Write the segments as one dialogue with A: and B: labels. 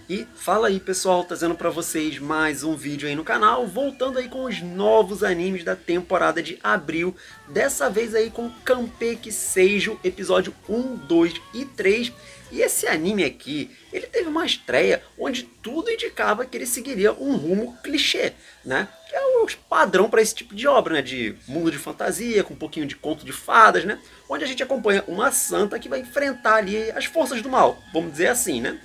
A: E fala aí pessoal, trazendo pra vocês mais um vídeo aí no canal, voltando aí com os novos animes da temporada de abril, dessa vez aí com Kanpeki Seijo, episódio 1, 2 e 3. E esse anime aqui, ele teve uma estreia onde tudo indicava que ele seguiria um rumo clichê, né? Que é o padrão para esse tipo de obra, né? De mundo de fantasia, com um pouquinho de conto de fadas, né? Onde a gente acompanha uma santa que vai enfrentar ali as forças do mal, vamos dizer assim, né?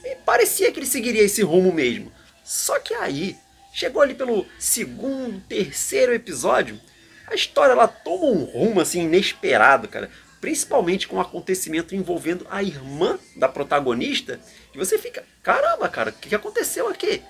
A: E parecia que ele seguiria esse rumo mesmo. Só que aí, chegou ali pelo segundo, terceiro episódio, a história ela toma um rumo assim inesperado, cara. Principalmente com o acontecimento envolvendo a irmã da protagonista, que você fica, caramba, cara, o que aconteceu aqui?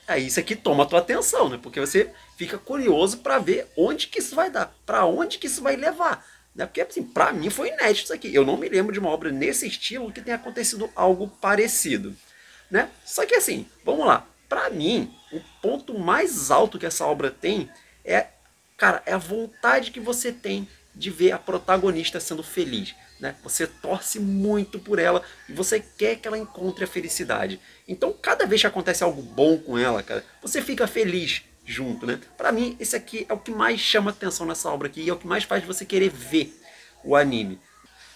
A: Aí isso aqui toma a tua atenção, né? Porque você fica curioso para ver onde que isso vai dar, para onde que isso vai levar. Né? Porque, assim, pra mim foi inédito isso aqui. Eu não me lembro de uma obra nesse estilo que tenha acontecido algo parecido. Né? Só que, assim, vamos lá. Pra mim, o ponto mais alto que essa obra tem é, cara, é a vontade que você tem de ver a protagonista sendo feliz. Né? Você torce muito por ela e você quer que ela encontre a felicidade. Então, cada vez que acontece algo bom com ela, cara, você fica feliz junto, né? Para mim, esse aqui é o que mais chama atenção nessa obra aqui e é o que mais faz você querer ver o anime.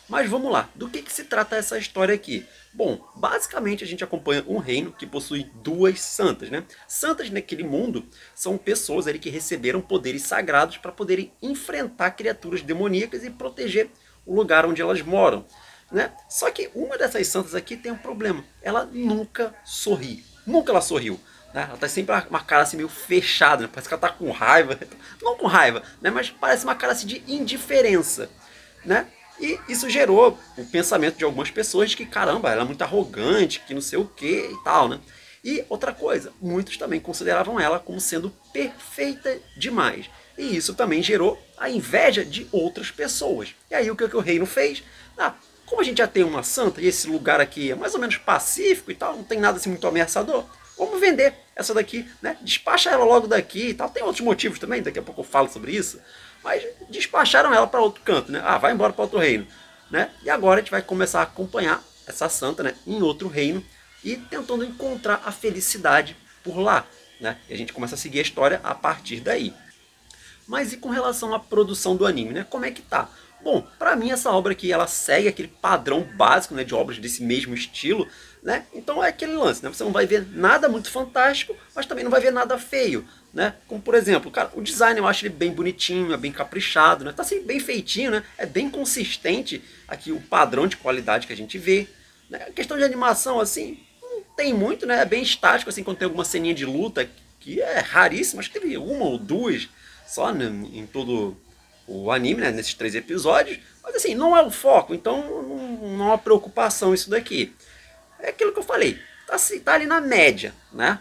A: Mas vamos lá, do que se trata essa história aqui? Bom, basicamente a gente acompanha um reino que possui duas santas, né? Santas naquele mundo são pessoas ali que receberam poderes sagrados para poderem enfrentar criaturas demoníacas e proteger o lugar onde elas moram, né? Só que uma dessas santas aqui tem um problema, ela nunca sorri, nunca ela sorriu. Né? Ela tá sempre uma cara assim meio fechada, né? Parece que ela tá com raiva, não com raiva, né? Mas parece uma cara assim de indiferença, né? E isso gerou o pensamento de algumas pessoas de que, caramba, ela é muito arrogante, que não sei o que e tal, né? E outra coisa, muitos também consideravam ela como sendo perfeita demais. E isso também gerou a inveja de outras pessoas. E aí o que o reino fez? Como a gente já tem uma santa e esse lugar aqui é mais ou menos pacífico e tal, não tem nada assim muito ameaçador, vamos vender essa daqui, né? Despacha ela logo daqui e tal. Tem outros motivos também, daqui a pouco eu falo sobre isso. Mas despacharam ela para outro canto, né? Vai embora para outro reino, né? E agora a gente vai começar a acompanhar essa santa, né, em outro reino e tentando encontrar a felicidade por lá, né? E a gente começa a seguir a história a partir daí. Mas e com relação à produção do anime, né? Como é que tá? Bom, para mim essa obra aqui ela segue aquele padrão básico, né, de obras desse mesmo estilo, né? Então é aquele lance, né? Você não vai ver nada muito fantástico, mas também não vai ver nada feio, né? Como por exemplo, cara, o design eu acho ele bem bonitinho, é bem caprichado, né? Tá assim bem feitinho, né? É bem consistente aqui o padrão de qualidade que a gente vê, né? A questão de animação assim, não tem muito, né? É bem estático assim quando tem alguma ceninha de luta que é raríssima, acho que teve uma ou duas só, né, em todo o anime, né, nesses 3 episódios, mas assim, não é o foco, então não é uma preocupação isso daqui. É aquilo que eu falei, tá ali na média, né?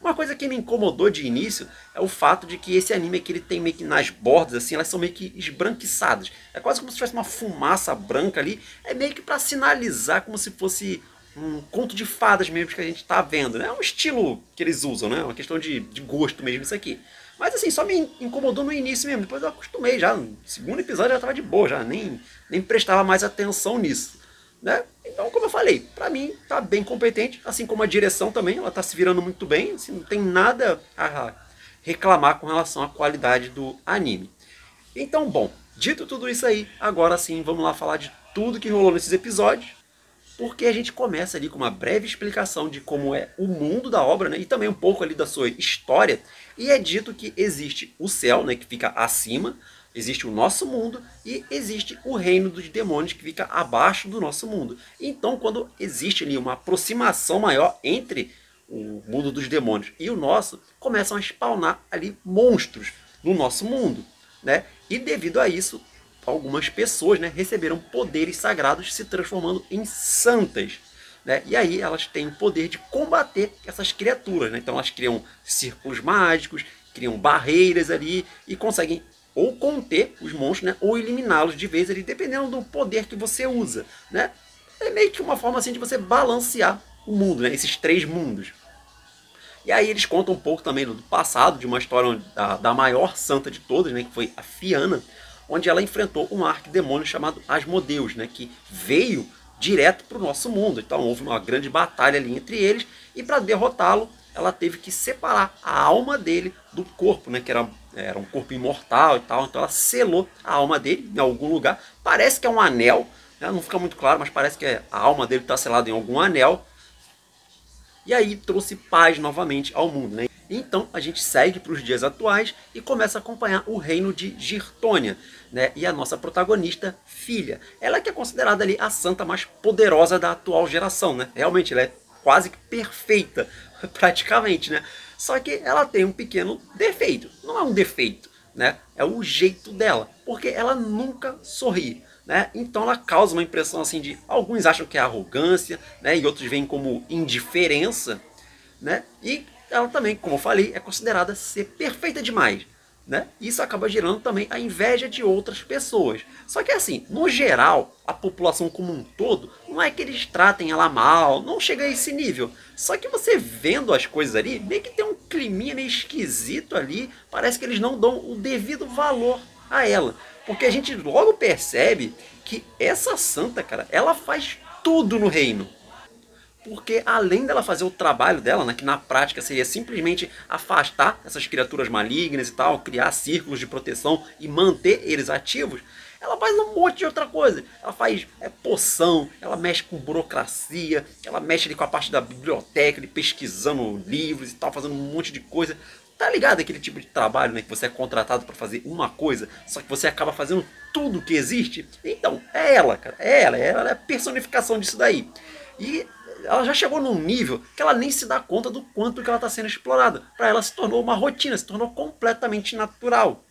A: Uma coisa que me incomodou de início é o fato de que esse anime aqui ele tem meio que nas bordas, assim, elas são meio que esbranquiçadas. É quase como se tivesse uma fumaça branca ali, é meio que para sinalizar como se fosse um conto de fadas mesmo que a gente tá vendo, né? É um estilo que eles usam, né? Uma questão de gosto mesmo isso aqui. Mas assim, só me incomodou no início mesmo, depois eu acostumei já, no segundo episódio já tava de boa, já nem prestava mais atenção nisso, né? Então, como eu falei, pra mim tá bem competente, assim como a direção também, ela tá se virando muito bem, assim, não tem nada a reclamar com relação à qualidade do anime. Então, bom, dito tudo isso aí, agora sim, vamos lá falar de tudo que rolou nesses episódios, porque a gente começa ali com uma breve explicação de como é o mundo da obra, né, e também um pouco ali da sua história, e é dito que existe o céu, né, que fica acima, existe o nosso mundo e existe o reino dos demônios que fica abaixo do nosso mundo. Então, quando existe ali uma aproximação maior entre o mundo dos demônios e o nosso, começam a spawnar ali monstros no nosso mundo, né? E devido a isso, algumas pessoas, né, receberam poderes sagrados se transformando em santas. Né? E aí elas têm o poder de combater essas criaturas. Né? Então elas criam círculos mágicos, criam barreiras ali e conseguem ou conter os monstros, né, ou eliminá-los de vez ali, dependendo do poder que você usa. Né? É meio que uma forma assim de você balancear o mundo, né? Esses 3 mundos. E aí eles contam um pouco também do passado, de uma história da maior santa de todas, né, que foi a Fiana, onde ela enfrentou um arquidemônio chamado Asmodeus, né, que veio direto para o nosso mundo. Então houve uma grande batalha ali entre eles, e para derrotá-lo, ela teve que separar a alma dele do corpo, né, que era um corpo imortal e tal. Então ela selou a alma dele em algum lugar. Parece que é um anel, né, não fica muito claro, mas parece que a alma dele está selada em algum anel. E aí trouxe paz novamente ao mundo, né? Então a gente segue para os dias atuais e começa a acompanhar o reino de Girtônia, né? E a nossa protagonista, Filha. Ela que é considerada ali a santa mais poderosa da atual geração, né? Realmente ela é quase que perfeita, praticamente, né? Só que ela tem um pequeno defeito. Não é um defeito, né? É o jeito dela, porque ela nunca sorri. Né? Então ela causa uma impressão assim de... Alguns acham que é arrogância, né? E outros veem como indiferença, né? E ela também, como eu falei, é considerada ser perfeita demais, né? Isso acaba gerando também a inveja de outras pessoas. Só que assim, no geral, a população como um todo, não é que eles tratem ela mal, não chega a esse nível. Só que você vendo as coisas ali, meio que tem um climinha meio esquisito ali, parece que eles não dão o devido valor a ela. Porque a gente logo percebe que essa santa, cara, ela faz tudo no reino. Porque além dela fazer o trabalho dela, né, que na prática seria simplesmente afastar essas criaturas malignas e tal, criar círculos de proteção e manter eles ativos, ela faz um monte de outra coisa. Ela faz poção, ela mexe com burocracia, ela mexe ali com a parte da biblioteca, ali, pesquisando livros e tal, fazendo um monte de coisa. Tá ligado aquele tipo de trabalho, né, que você é contratado para fazer uma coisa, só que você acaba fazendo tudo que existe? Então, é ela, cara, ela é a personificação disso daí. E ela já chegou num nível que ela nem se dá conta do quanto que ela está sendo explorada. Para ela se tornou uma rotina, se tornou completamente natural.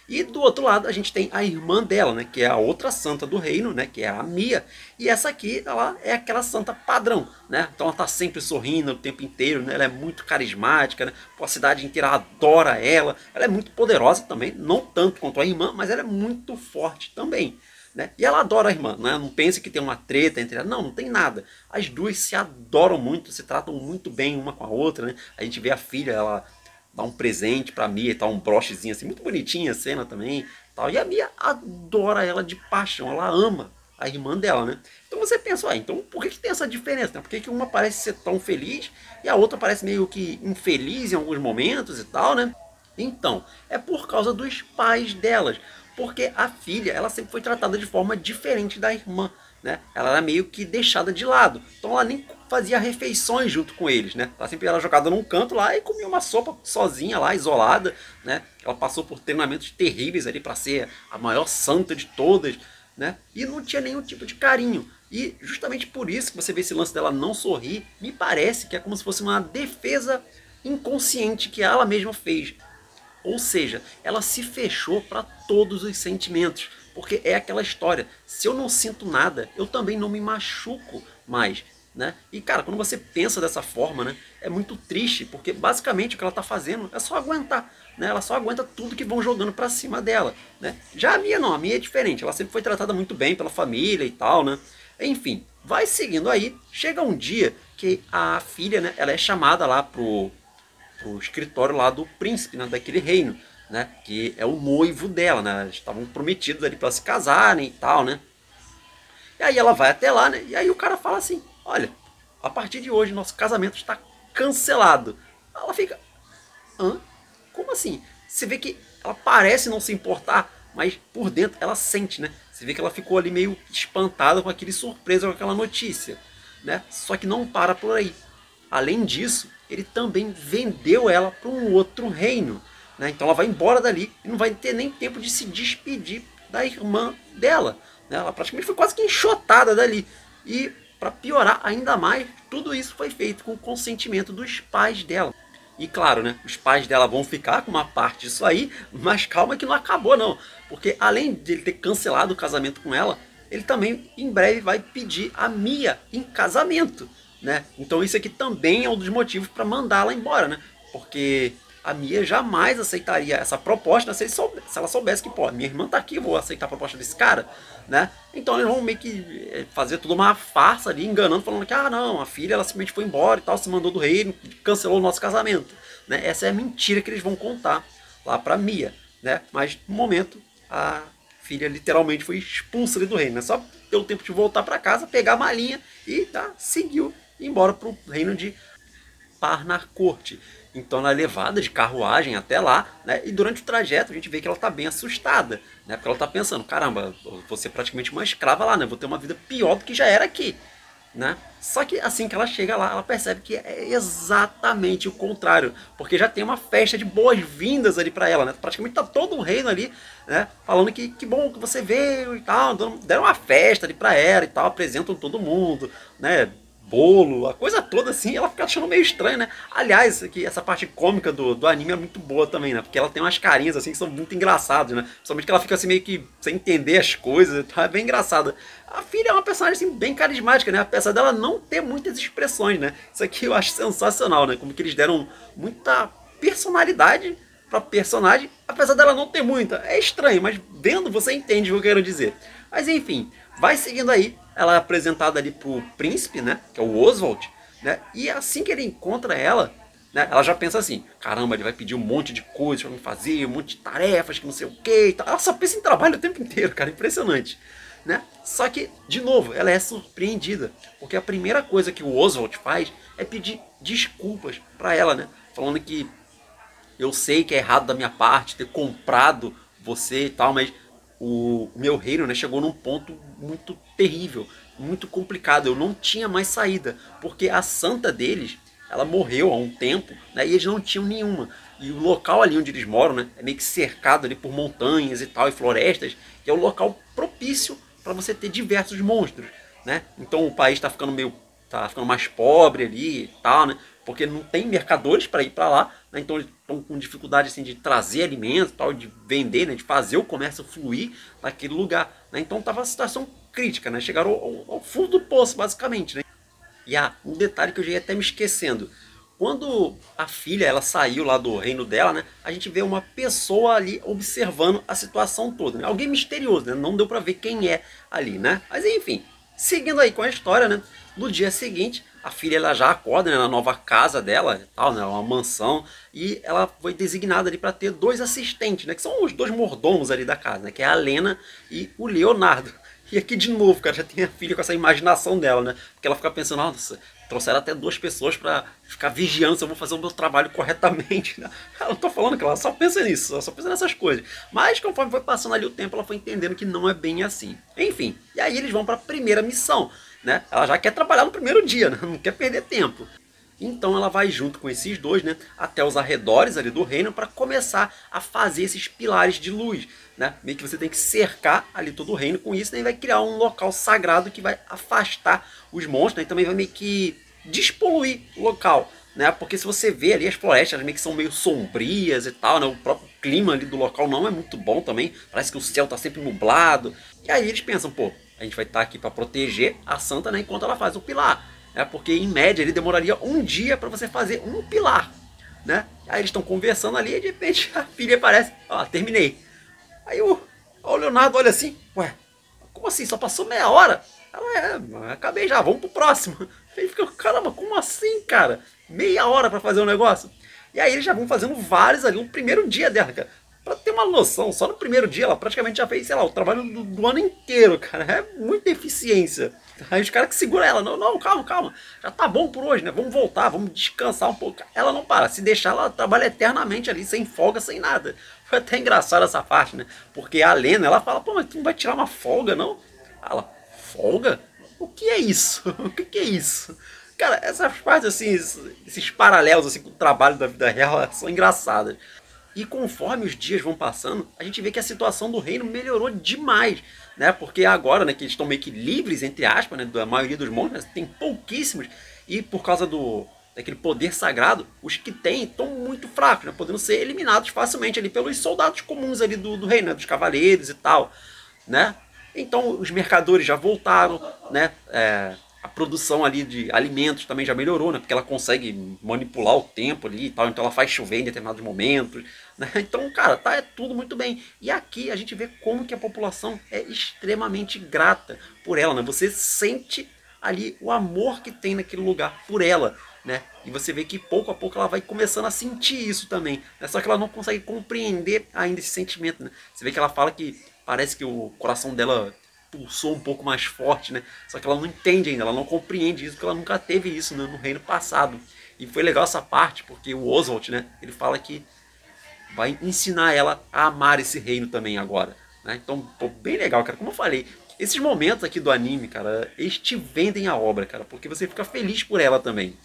A: E do outro lado a gente tem a irmã dela, né, que é a outra santa do reino, né, que é a Mia. E essa aqui, ela é aquela santa padrão, né? Então ela tá sempre sorrindo o tempo inteiro, né? Ela é muito carismática, né? A cidade inteira adora ela. Ela é muito poderosa também, não tanto quanto a irmã, mas ela é muito forte também. Né? E ela adora a irmã, né? Não pense que tem uma treta entre elas, não tem nada. As duas se adoram muito, se tratam muito bem uma com a outra, né? A gente vê a filha, ela dá um presente pra Mia e tal, um brochezinho assim, muito bonitinha a cena também, tal. E a Mia adora ela de paixão, ela ama a irmã dela, né? Então você pensa, então por que tem essa diferença, né? Por que uma parece ser tão feliz e a outra parece meio que infeliz em alguns momentos e tal, né? Então, é por causa dos pais delas. Porque a filha, ela sempre foi tratada de forma diferente da irmã, né? Ela era meio que deixada de lado. Então ela nem fazia refeições junto com eles, né? Ela sempre era jogada num canto lá e comia uma sopa sozinha lá, isolada, né? Ela passou por treinamentos terríveis ali para ser a maior santa de todas, né? E não tinha nenhum tipo de carinho. E justamente por isso que você vê esse lance dela não sorrir, me parece que é como se fosse uma defesa inconsciente que ela mesma fez. Ou seja, ela se fechou para todos os sentimentos. Porque é aquela história, se eu não sinto nada, eu também não me machuco mais. Né? E cara, quando você pensa dessa forma, né, é muito triste, porque basicamente o que ela está fazendo é só aguentar. Né? Ela só aguenta tudo que vão jogando para cima dela. Né? Já a Mia não, a Mia é diferente, ela sempre foi tratada muito bem pela família e tal. Né? Enfim, vai seguindo aí, chega um dia que a filha, né, ela é chamada lá pro escritório lá do príncipe, né, daquele reino, né, que é o noivo dela, né, eles estavam prometidos ali para se casarem e tal, né, e aí ela vai até lá, né, e aí o cara fala assim, olha, a partir de hoje nosso casamento está cancelado. Ela fica, hã? Como assim? Você vê que ela parece não se importar, mas por dentro ela sente, né, você vê que ela ficou ali meio espantada com aquele surpresa com aquela notícia, né, só que não para por aí. Além disso, ele também vendeu ela para um outro reino. Né? Então ela vai embora dali e não vai ter nem tempo de se despedir da irmã dela. Né? Ela praticamente foi quase que enxotada dali. E para piorar ainda mais, tudo isso foi feito com o consentimento dos pais dela. E claro, né, os pais dela vão ficar com uma parte disso aí, mas calma que não acabou não. Porque além de ele ter cancelado o casamento com ela, ele também em breve vai pedir a Mia em casamento. Né? Então isso aqui também é um dos motivos para mandá-la embora, né? Porque a Mia jamais aceitaria essa proposta se ela soubesse que, pô, minha irmã tá aqui, eu vou aceitar a proposta desse cara, né? Então eles vão meio que fazer toda uma farsa ali, enganando, falando que, ah não, a filha ela simplesmente foi embora e tal, se mandou do reino, cancelou o nosso casamento, né? Essa é a mentira que eles vão contar lá pra Mia, né? Mas no momento a filha literalmente foi expulsa ali do reino, né? Só deu tempo de voltar para casa, pegar a malinha e seguiu embora pro reino de Parnarcourt. Então ela é levada de carruagem até lá, né? E durante o trajeto a gente vê que ela tá bem assustada, né? Porque ela tá pensando, caramba, eu vou ser praticamente uma escrava lá, né? Vou ter uma vida pior do que já era aqui, né? Só que assim que ela chega lá, ela percebe que é exatamente o contrário, porque já tem uma festa de boas-vindas ali para ela, né? Praticamente tá todo o reino ali, né? Falando que bom que você veio e tal, deram uma festa ali para ela e tal, apresentam todo mundo, né? Bolo, a coisa toda assim, ela fica achando meio estranho, né? Aliás, essa parte cômica do anime é muito boa também, né? Porque ela tem umas carinhas assim que são muito engraçadas, né? Principalmente que ela fica assim meio que sem entender as coisas, tá? É bem engraçada. A filha é uma personagem assim bem carismática, né? Apesar dela não ter muitas expressões, né? Isso aqui eu acho sensacional, né? Como que eles deram muita personalidade pra personagem, apesar dela não ter muita. É estranho, mas vendo você entende o que eu quero dizer. Mas enfim, vai seguindo aí. Ela é apresentada ali pro príncipe, né? Que é o Oswald, né? E assim que ele encontra ela, né? Ela já pensa assim, caramba, ele vai pedir um monte de coisas pra me fazer, um monte de tarefas, que não sei o que e tal. Ela só pensa em trabalho o tempo inteiro, cara, impressionante, né? Só que, de novo, ela é surpreendida, porque a primeira coisa que o Oswald faz é pedir desculpas pra ela, né? Falando que eu sei que é errado da minha parte ter comprado você e tal, mas o meu reino, né, chegou num ponto muito terrível, muito complicado. Eu não tinha mais saída, porque a santa deles, ela morreu há um tempo, né, e eles não tinham nenhuma. E o local ali onde eles moram, né, é meio que cercado ali por montanhas e tal, e florestas, que é o local propício para você ter diversos monstros, né? Então o país está ficando mais pobre ali e tal, né? Porque não tem mercadores para ir para lá, né? Então eles estão com dificuldade assim de trazer alimentos, tal, de vender, né? De fazer o comércio fluir naquele lugar, né? Então estava uma situação crítica, né? Chegaram ao fundo do poço, basicamente, né? E um detalhe que eu já ia até me esquecendo. Quando a filha ela saiu lá do reino dela, né? A gente vê uma pessoa ali observando a situação toda, né? Alguém misterioso, né? Não deu para ver quem é ali, né? Mas enfim, seguindo aí com a história, né? No dia seguinte, a filha ela já acorda, né, na nova casa dela, tal, né, uma mansão, e ela foi designada ali para ter dois assistentes, né, que são os dois mordomos ali da casa, né, que é a Lena e o Leonardo. E aqui de novo, cara, já tem a filha com essa imaginação dela, né? Porque ela fica pensando, nossa, trouxeram até duas pessoas para ficar vigiando se eu vou fazer o meu trabalho corretamente, né? Ela não tô falando que ela só pensa nisso, ela só pensa nessas coisas. Mas conforme foi passando ali o tempo, ela foi entendendo que não é bem assim. Enfim, e aí eles vão para a primeira missão, né? Ela já quer trabalhar no primeiro dia, né? Não quer perder tempo. Então ela vai junto com esses dois, né, até os arredores ali do reino para começar a fazer esses pilares de luz, né? Meio que você tem que cercar ali todo o reino com isso, né, e vai criar um local sagrado que vai afastar os monstros, né, e também vai meio que despoluir o local, né? Porque se você vê ali as florestas meio que são meio sombrias e tal, né? O próprio clima ali do local não é muito bom também, parece que o céu tá sempre nublado. E aí eles pensam, pô, a gente vai estar aqui para proteger a santa, né, enquanto ela faz o pilar. Porque em média ele demoraria um dia para você fazer um pilar, né? Aí eles estão conversando ali e de repente a filha aparece, ó, terminei. Aí o Leonardo olha assim, ué, como assim? Só passou meia hora? Ela, acabei já, vamos pro próximo. Ele fica, caramba, como assim, cara? Meia hora para fazer um negócio? E aí eles já vão fazendo vários ali no primeiro dia dela, cara. Pra ter uma noção, só no primeiro dia ela praticamente já fez, sei lá, o trabalho do ano inteiro, cara. É muita eficiência. Aí os caras que seguram ela, não, calma, já tá bom por hoje, né? Vamos voltar, vamos descansar um pouco. Ela não para, se deixar ela trabalha eternamente ali, sem folga, sem nada. Foi até engraçado essa parte, né? Porque a Lena, ela fala, pô, mas tu não vai tirar uma folga, não? Ela, folga? O que é isso? O que é isso? Cara, essas partes assim, esses paralelos assim com o trabalho da vida real são engraçadas. E conforme os dias vão passando, a gente vê que a situação do reino melhorou demais, né? Porque agora, né, que eles estão meio que livres, entre aspas, né, da maioria dos monstros, né, tem pouquíssimos, e por causa daquele poder sagrado, os que têm estão muito fracos, né, podendo ser eliminados facilmente ali pelos soldados comuns ali do reino, né, dos cavaleiros e tal, né? Então os mercadores já voltaram, né? A produção ali de alimentos também já melhorou, né? Porque ela consegue manipular o tempo ali e tal, então ela faz chover em determinados momentos, né? Então, cara, é tudo muito bem. E aqui a gente vê como que a população é extremamente grata por ela, né? Você sente ali o amor que tem naquele lugar por ela, né? E você vê que pouco a pouco ela vai começando a sentir isso também, né? Só que ela não consegue compreender ainda esse sentimento, né? Você vê que ela fala que parece que o coração dela pulsou um pouco mais forte, né? Só que ela não entende ainda, ela não compreende isso, porque ela nunca teve isso, né, no reino passado. E foi legal essa parte, porque o Oswald, né, ele fala que vai ensinar ela a amar esse reino também agora, né? Então, pô, bem legal, cara. Como eu falei, esses momentos aqui do anime, cara, eles te vendem a obra, cara, porque você fica feliz por ela também.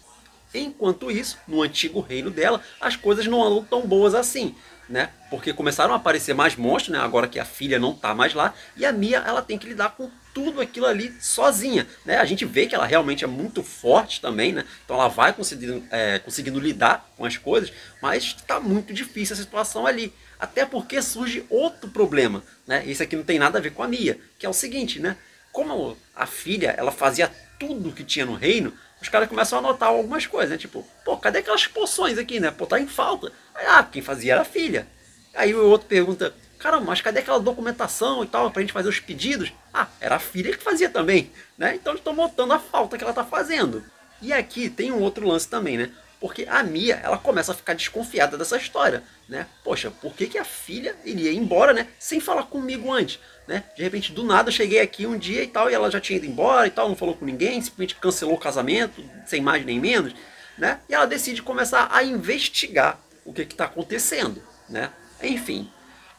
A: Enquanto isso, no antigo reino dela, as coisas não andam tão boas assim, né? Porque começaram a aparecer mais monstros, né? Agora que a filha não tá mais lá, e a Mia, ela tem que lidar com tudo aquilo ali sozinha, né? A gente vê que ela realmente é muito forte também, né? Então ela vai conseguindo lidar com as coisas, mas está muito difícil a situação ali. Até porque surge outro problema, né? Esse aqui não tem nada a ver com a Mia, que é o seguinte, né? Como a filha, ela fazia tudo que tinha no reino, os caras começam a notar algumas coisas, né? Tipo, pô, cadê aquelas poções aqui, né? Pô, tá em falta. Aí, quem fazia era a filha. Aí o outro pergunta, caramba, mas cadê aquela documentação e tal, pra gente fazer os pedidos? Era a filha que fazia também, né? Então eles estão notando a falta que ela tá fazendo. E aqui tem um outro lance também, né? Porque a Mia, ela começa a ficar desconfiada dessa história, né? Poxa, por que a filha iria embora, né? Sem falar comigo antes, né? De repente, do nada, eu cheguei aqui um dia e tal, e ela já tinha ido embora e tal, não falou com ninguém, simplesmente cancelou o casamento, sem mais nem menos, né? E ela decide começar a investigar o que está acontecendo, né? Enfim.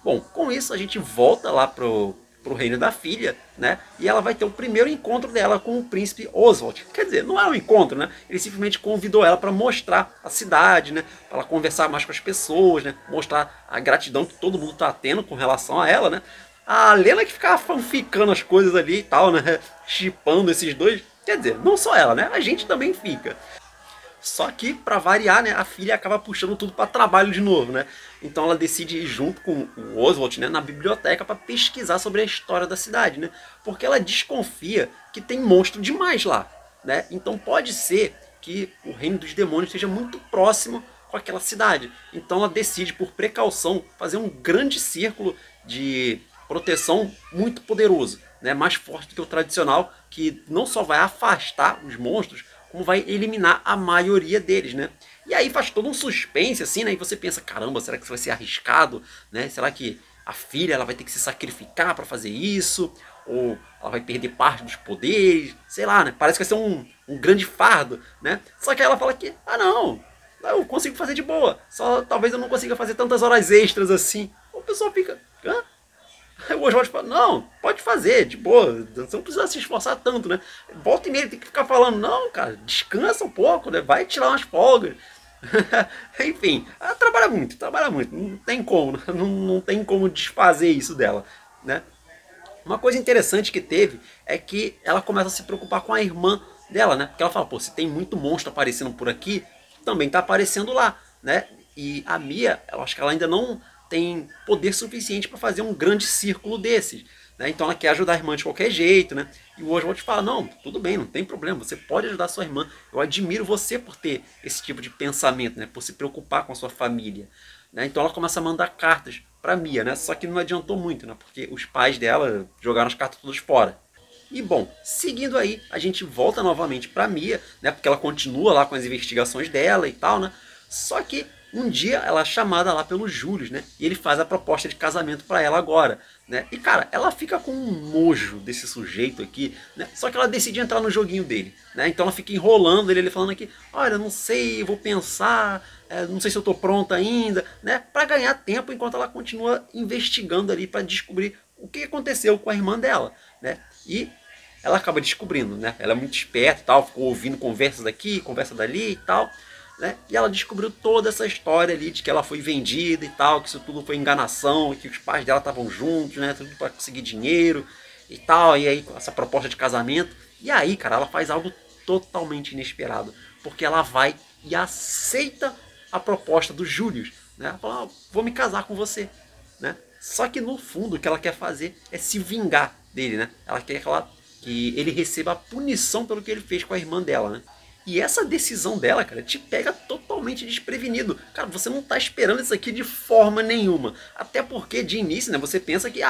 A: Bom, com isso a gente volta lá pro reino da filha, né? E ela vai ter o primeiro encontro dela com o príncipe Oswald. Quer dizer, não é um encontro, né? Ele simplesmente convidou ela para mostrar a cidade, né? Para ela conversar mais com as pessoas, né? Mostrar a gratidão que todo mundo tá tendo com relação a ela, né? A Lena que ficava fanficando as coisas ali e tal, né? Chipando esses dois. Quer dizer, não só ela, né? A gente também fica. Só que, para variar, né, a filha acaba puxando tudo para trabalho de novo, né? Então ela decide ir junto com o Oswald, né, na biblioteca para pesquisar sobre a história da cidade, né? Porque ela desconfia que tem monstro demais lá, né? Então pode ser que o reino dos demônios esteja muito próximo com aquela cidade. Então ela decide, por precaução, fazer um grande círculo de proteção muito poderoso, né? Mais forte do que o tradicional, que não só vai afastar os monstros, como vai eliminar a maioria deles, né? E aí faz todo um suspense, assim, né? E você pensa, caramba, será que isso vai ser arriscado, né? Será que a filha ela vai ter que se sacrificar para fazer isso? Ou ela vai perder parte dos poderes? Sei lá, né? Parece que vai ser um grande fardo, né? Só que ela fala que, não, eu consigo fazer de boa. Só talvez eu não consiga fazer tantas horas extras assim. O pessoal fica, hã? Aí o Oswald fala, não, pode fazer, de boa, você não precisa se esforçar tanto, né? Volta e meia, tem que ficar falando, não, cara, descansa um pouco, né? Vai tirar umas folgas. Enfim, ela trabalha muito, não tem como, não tem como desfazer isso dela, né? Uma coisa interessante que teve é que ela começa a se preocupar com a irmã dela, né? Porque ela fala, pô, se tem muito monstro aparecendo por aqui, também tá aparecendo lá, né? E a Mia, eu acho que ela ainda não tem poder suficiente para fazer um grande círculo desses, né? Então ela quer ajudar a irmã de qualquer jeito, né? E o Oswald fala, não, tudo bem, não tem problema, você pode ajudar a sua irmã. Eu admiro você por ter esse tipo de pensamento, né? Por se preocupar com a sua família, né? Então ela começa a mandar cartas para Mia, né? Só que não adiantou muito, né? Porque os pais dela jogaram as cartas todas fora. E bom, seguindo aí, a gente volta novamente para Mia, né? Porque ela continua lá com as investigações dela e tal, né? Só que um dia ela é chamada lá pelo Július, né? E ele faz a proposta de casamento para ela agora, né? E cara, ela fica com um nojo desse sujeito aqui, né? Só que ela decide entrar no joguinho dele, né? Então ela fica enrolando ele falando aqui, olha, não sei, vou pensar, não sei se eu tô pronta ainda, né? Para ganhar tempo enquanto ela continua investigando ali para descobrir o que aconteceu com a irmã dela, né? E ela acaba descobrindo, né? Ela é muito esperta e tal, ficou ouvindo conversas daqui, conversa dali e tal, né? E ela descobriu toda essa história ali de que ela foi vendida e tal, que isso tudo foi enganação, que os pais dela estavam juntos, né? Tudo para conseguir dinheiro e tal, e aí com essa proposta de casamento. E aí, cara, ela faz algo totalmente inesperado, porque ela vai e aceita a proposta do Július, né? Ela fala, vou me casar com você, né? Só que no fundo o que ela quer fazer é se vingar dele, né? Ela quer que ele receba a punição pelo que ele fez com a irmã dela, né? E essa decisão dela, cara, te pega totalmente desprevenido. Cara, você não tá esperando isso aqui de forma nenhuma. Até porque, de início, né, você pensa que,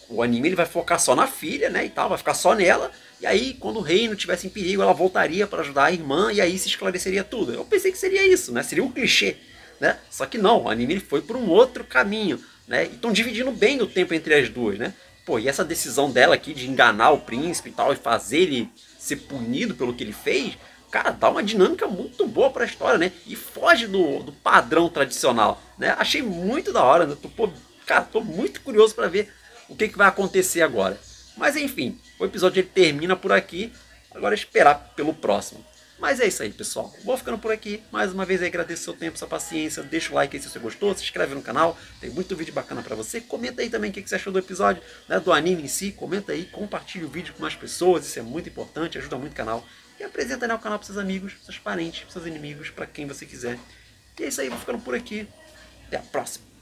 A: o anime ele vai focar só na filha, né, e tal, vai ficar só nela. E aí, quando o reino tivesse em perigo, ela voltaria para ajudar a irmã e aí se esclareceria tudo. Eu pensei que seria isso, né, seria um clichê, né? Só que não, o anime ele foi por um outro caminho, né? E estão dividindo bem o tempo entre as duas, né? Pô, e essa decisão dela aqui de enganar o príncipe e tal, e fazer ele ser punido pelo que ele fez, cara, dá uma dinâmica muito boa pra história, né? E foge do padrão tradicional, né? Achei muito da hora, né? Cara, tô muito curioso pra ver o que vai acontecer agora. Mas enfim, o episódio ele termina por aqui. Agora é esperar pelo próximo. Mas é isso aí, pessoal. Vou ficando por aqui. Mais uma vez aí, agradeço seu tempo, sua paciência. Deixa o like aí se você gostou. Se inscreve no canal. Tem muito vídeo bacana pra você. Comenta aí também o que você achou do episódio, né, do anime em si. Comenta aí, compartilha o vídeo com mais pessoas. Isso é muito importante, ajuda muito o canal. E apresenta, né, o canal para seus amigos, seus parentes, seus inimigos, para quem você quiser. E é isso aí, vou ficando por aqui. Até a próxima.